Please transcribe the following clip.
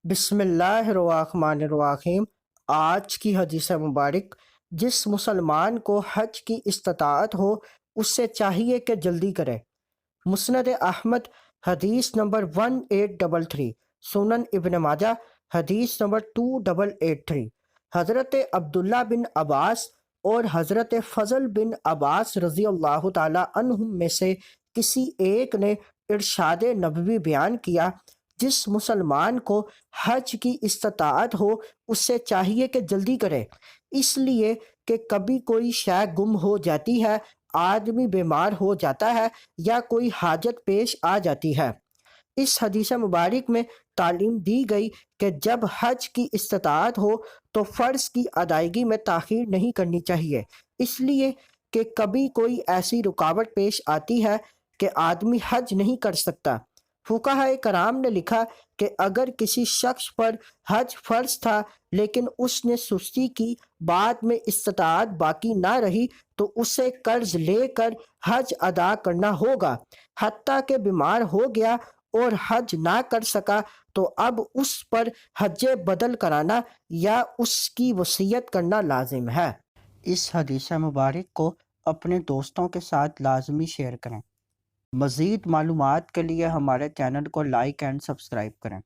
بسم اللہ الرحمن الرحیم۔ آج کی حدیث مبارک، جس مسلمان کو حج کی استطاعت ہو اس سے چاہیے کہ جلدی کرے۔ مسند احمد حدیث نمبر 1833، سنن ابن ماجہ حدیث نمبر 2883۔ حضرت عبداللہ بن عباس اور حضرت فضل بن عباس رضی اللہ تعالی عنہم میں سے کسی ایک نے ارشاد نبوی بیان کیا، جس مسلمان کو حج کی استطاعت ہو اس سے چاہیے کہ جلدی کرے، اس لیے کہ کبھی کوئی شے گم ہو جاتی ہے، آدمی بیمار ہو جاتا ہے یا کوئی حاجت پیش آ جاتی ہے۔ اس حدیث مبارک میں تعلیم دی گئی کہ جب حج کی استطاعت ہو تو فرض کی ادائیگی میں تاخیر نہیں کرنی چاہیے، اس لیے کہ کبھی کوئی ایسی رکاوٹ پیش آتی ہے کہ آدمی حج نہیں کر سکتا۔ فقہاء کرام نے لکھا کہ اگر کسی شخص پر حج فرض تھا لیکن اس نے سستی کی، بعد میں استطاعت باقی نہ رہی تو اسے قرض لے کر حج ادا کرنا ہوگا، حتیٰ کہ بیمار ہو گیا اور حج نہ کر سکا تو اب اس پر حج بدل کرانا یا اس کی وصیت کرنا لازم ہے۔ اس حدیث مبارک کو اپنے دوستوں کے ساتھ لازمی شیئر کریں۔ مزید معلومات کے لیے ہمارے چینل کو لائک اینڈ سبسکرائب کریں۔